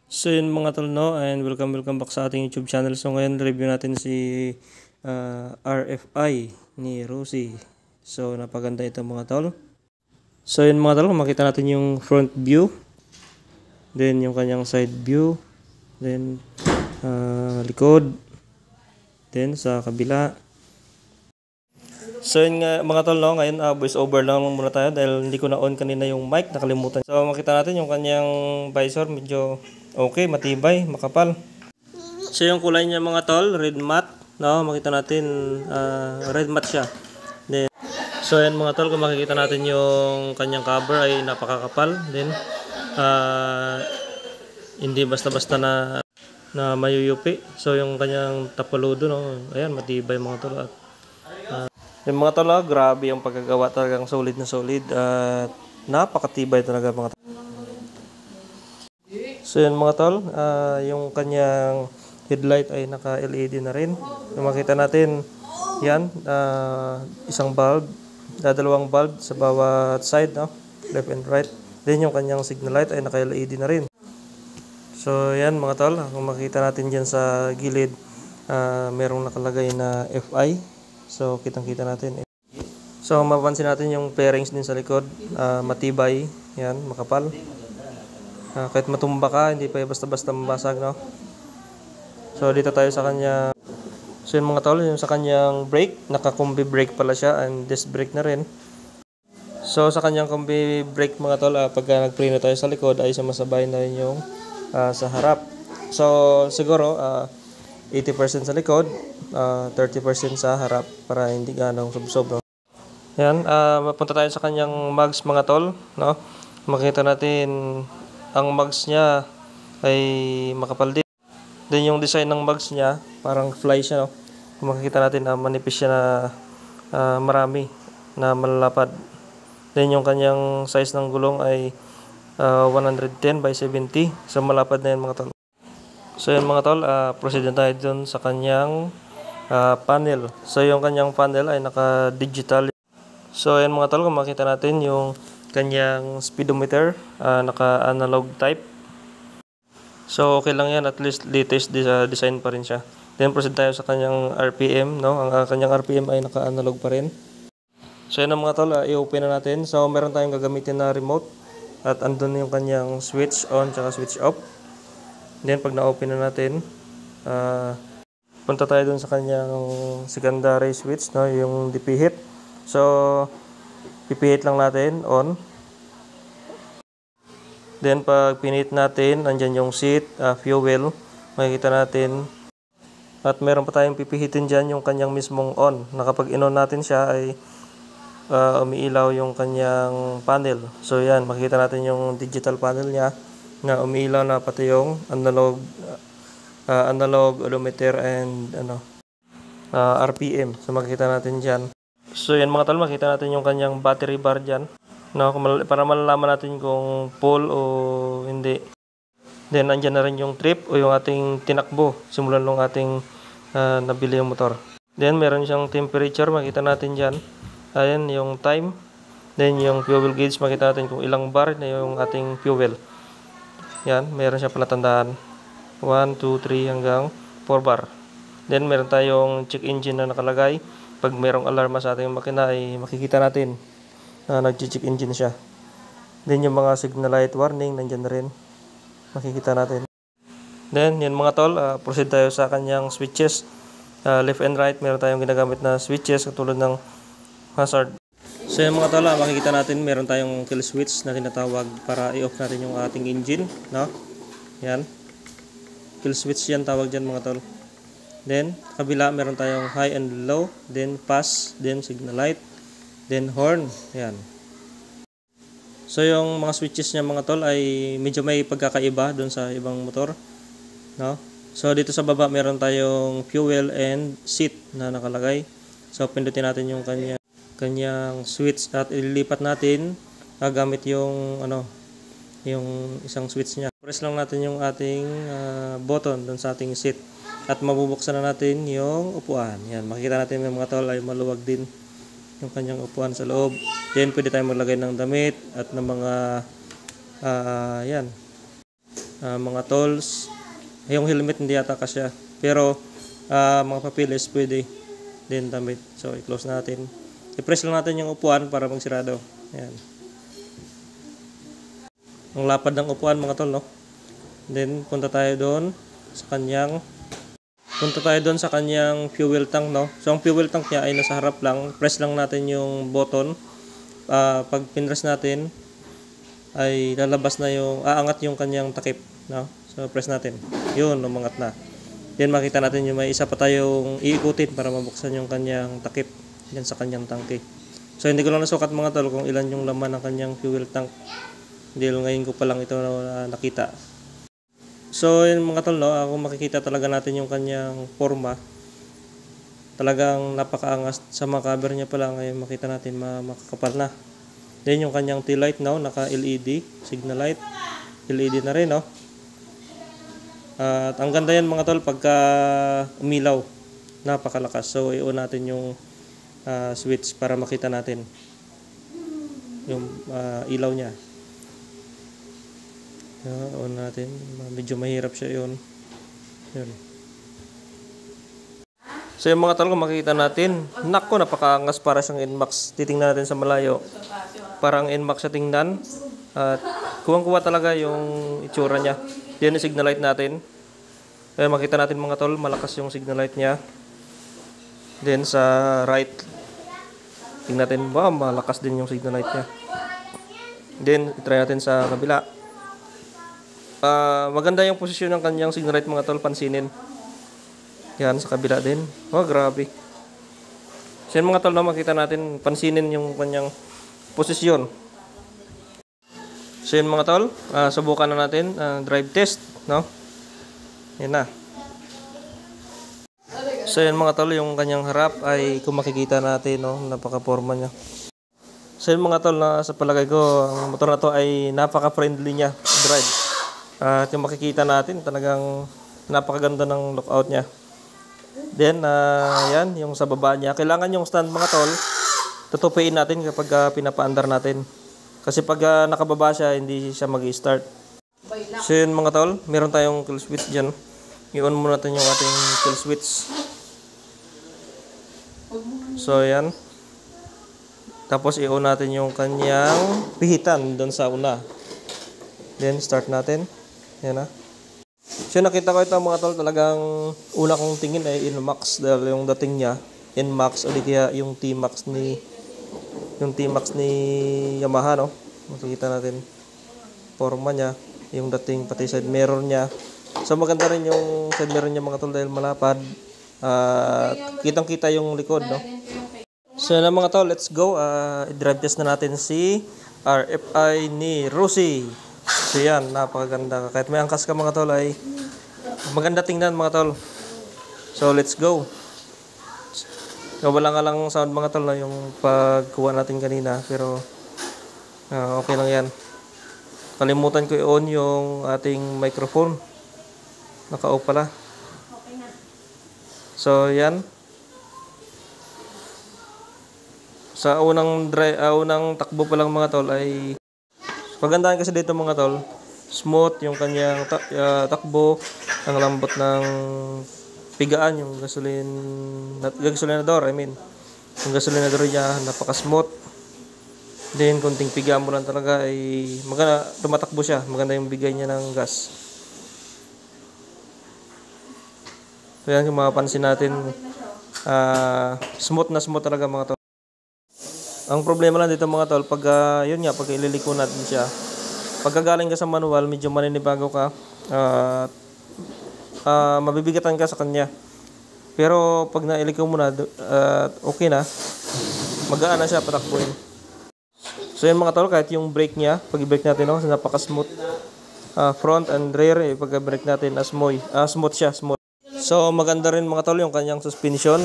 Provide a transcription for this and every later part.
So yun mga tol, no, and welcome back sa ating YouTube channel. So ngayon review natin si RFI ni Rosie. So napaganda ito mga tol. So yun mga tol, makita natin yung front view, then yung kanyang side view, then likod, then sa kabila. So yun nga mga tol, no, ngayon voice over lang muna tayo dahil hindi ko na on kanina yung mic, nakalimutan. So makita natin yung kanyang visor, medyo okay, matibay, makapal. So yung kulay niya mga tol, red matte, no, makita natin red matte siya. Then so yan mga tol, kung makikita natin yung kanyang cover ay napakakapal. Then hindi basta-basta na mayuyupi. So yung kanyang tapaludo, no, ayan, matibay mga tol. At yung mga tol, grabe yung pagkagawa, talagang solid na solid at napakatibay talaga mga tol. So yun mga tol, yung kanyang headlight ay naka LED na rin. Kung makita natin yan, isang bulb, dalawang bulb sa bawat side, no? Left and right. Then yung kanyang signal light ay naka LED na rin. So yan mga tol, kung makita natin dyan sa gilid, merong nakalagay na FI. So kitang-kita natin. So mapapansin natin yung pairings din sa likod, matibay, yan, makapal. Kahit matumba ka, hindi pa basta-basta mabasag, no? So dito tayo sa kanya. So yung mga tol, yung sa kanyang brake, naka-combi brake pala siya and disc brake na rin. So sa kanyang combi brake mga tol, pagka nag-preno tayo sa likod ay sumasabay na rin yung sa harap. So siguro 80% sa likod, 30% sa harap para hindi ganong subsob, no? Yan, mapunta tayo sa kanyang mags mga tol, no? Makita natin ang mags niya ay makapal din. Then yung design ng mags niya, parang fly siya, no? Kung makikita natin na manipis siya na marami na malalapad. Then yung kanyang size ng gulong ay 110 by 70. So malapad na yan mga tol. So yun mga tol, proceed na tayo dun sa kanyang panel. So yung kanyang panel ay naka-digital. So yan mga tol, kung makita natin yung kanyang speedometer, naka-analog type. So okay lang yan, at least latest design pa rin siya. Then proceed tayo sa kanyang RPM, no? Ang kanyang RPM ay naka-analog pa rin. So yan mga tol, i-open na natin. So meron tayong gagamitin na remote at andun yung kanyang switch on tsaka switch off. Then pag na-open na natin, punta tayo dun sa kanyang secondary switch, no? Yung DP heat. So pipihit lang natin on. Then pag pinihit natin, andyan yung seat, fuel, makikita natin. At meron pa tayong pipihitin dyan yung kanyang mismong on, na kapag in-on natin siya ay umiilaw yung kanyang panel. So yan, makikita natin yung digital panel niya na umiilaw na pati yung analog odometer and RPM. So makikita natin dyan. So yan mga tol, makita natin yung kanyang battery bar dyan, no? Para malalaman natin kung full o hindi. Then andyan na rin yung trip o yung ating tinakbo simulan nung ating nabili yung motor. Then meron siyang temperature, makita natin dyan. Ayan yung time. Then yung fuel gauge, makita natin kung ilang bar na yung ating fuel. Yan, meron siya palatandaan. 1, 2, 3 hanggang 4 bar. Then meron tayong check engine na nakalagay. Pag merong alarma sa ating makina ay makikita natin na nag-check engine siya. Then yung mga signal light warning nandyan na rin, makikita natin. Then yan mga tol, proceed tayo sa kanyang switches. Left and right, meron tayong ginagamit na switches katulad ng hazard. So yan mga tol, makikita natin meron tayong kill switch na tinatawag para i-off natin yung ating engine, no? Yan, kill switch yan tawag dyan mga tol. Then kabila meron tayong high and low, then pass, then signal light, then horn. Yan. So yung mga switches niya mga tol ay medyo may pagkakaiba doon sa ibang motor, no? So dito sa baba meron tayong fuel and seat na nakalagay. So pindutin natin yung kanyang switch at ililipat natin gamit yung yung isang switch niya. Press lang natin yung ating button doon sa ating seat at mabubuksan na natin yung upuan. Yan, makikita natin mga tol ay maluwag din yung kanyang upuan sa loob. Then pwede tayong maglagay ng damit at ng mga yan, mga tools. Yung helmet hindi yata kasya. Pero mga papilis pwede din damit. So i-close natin. I-press lang natin yung upuan para magsirado. Ayan. Ang lapad ng upuan mga tol, no? Then punta tayo doon sa kanyang fuel tank, no? So ang fuel tank niya ay nasa harap lang. Press lang natin yung button. Pag pinress natin ay lalabas na aangat yung kanyang takip, no? So press natin. Yun, umangat na. Then makita natin yung may isa pa tayong iikutin para mabuksan yung kanyang takip yan sa kanyang tangke. So hindi ko lang nasukat mga tol kung ilan yung laman ng kanyang fuel tank. Dahil ngayon ko pa lang ito nakita. So yun mga tol, no, kung makikita talaga natin yung kanyang forma, talagang napakaangas. Sa mga cover niya pa lang ay makita natin makakapal na. Then yung kanyang tail light, no, naka LED, signal light, LED na rin, no. At ang ganda yan mga tol pagka umilaw, napakalakas. So i-on natin yung switch para makita natin yung ilaw niya. On natin, medyo mahirap siya yun. So yung mga tol, kung makikita natin, nako, napakaangas, para siyang NMAX. Titingnan natin sa malayo, parang NMAX siya tingnan. At kuwang-kuwa talaga yung itsura niya. Yan yung signal light natin. Kaya makita natin mga tol, malakas yung signal light niya. Then sa right, tingnan natin, malakas din yung signal light niya. Then try natin sa kabila. Maganda yung posisyon ng kanyang signal light mga tol, pansinin. Yan, sa kabila din. Grabe. So yan mga tol, no, makita natin, pansinin yung kanyang posisyon. So yan mga tol, subukan na natin, drive test, no? Yan na. So yan mga tol, yung kanyang harap ay kung makikita natin, no, napaka-forma niya. So yan mga tol, sa palagay ko, ang motor na to ay napaka-friendly niya drive. At yung makikita natin, talagang napakaganda ng lookout niya. Then, yan, yung sa baba niya. Kailangan yung stand mga tol, tutupiin natin kapag pinapaandar natin. Kasi pag nakababa siya, hindi siya mag-i-start. So yun mga tol, meron tayong kill switch dyan. I-on muna natin yung ating kill switch. So yan. Tapos i-on natin yung kanyang pihitan doon sa una. Then start natin. Yan na. So nakita ko ito mga tol, talagang una kong tingin ay NMAX dahil yung dating niya NMAX o di kaya yung T-Max ni Yamaha, no? Makikita natin forma niya, yung dating pati side mirror niya. So maganda rin yung side mirror niya mga tol dahil malapad. Kitang-kita yung likod, no? So na mga tol, let's go. I-drive test na natin si RFI ni Rusi. So yan, napakaganda. Kahit may angkas ka mga tol ay maganda tingnan mga tol. So let's go. So, wala nga lang sound mga tol na yung pagkuha natin kanina, pero okay lang yan. Kalimutan ko i-on yung ating microphone. Naka-off pala. So yan. Sa unang takbo pa lang mga tol ay pagandahan kasi dito mga tol, smooth yung kanyang takbo, ang lambot ng pigaan, yung gasolinador, yung gasolinador niya, napaka-smooth. Then, kunting piga mo lang talaga ay maganda, tumatakbo siya, maganda yung bigay niya ng gas. So yan, kung mapapansin natin, smooth na smooth talaga mga tol. Ang problema lang dito mga tol, pag yun nga, pag ililiko natin siya, pagkagaling ka sa manual, medyo maninibago ka, mabibigatan ka sa kanya. Pero pag nailiko mo na, okay na, magaan na siya patakbuhin. So yun mga tol, kahit yung brake niya, pag i-brake natin, no, napaka-smooth. Front and rear, pag i-brake natin, smooth siya, smooth. So maganda rin mga tol yung kanyang suspension,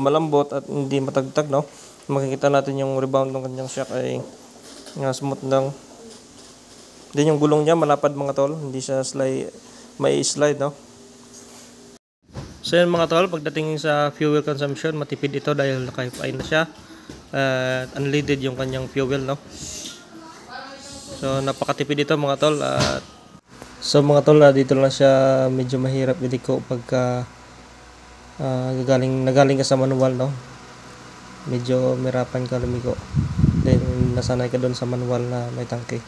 malambot at hindi matagtag, no? Makikita natin yung rebound ng kanyang shock ay smooth lang. Then yung gulong niya malapad mga tol, hindi siya may slide, no? So yan mga tol, pagdating sa fuel consumption, matipid ito dahil naka-FI na siya. Unleaded yung kanyang fuel, no? So napakatipid ito mga tol. So mga tol, dito lang siya medyo mahirap idiko pagka nagaling ka sa manual, no? Medyo mirapan ka lumigo. Then nasanay ka doon sa manual na may tangke.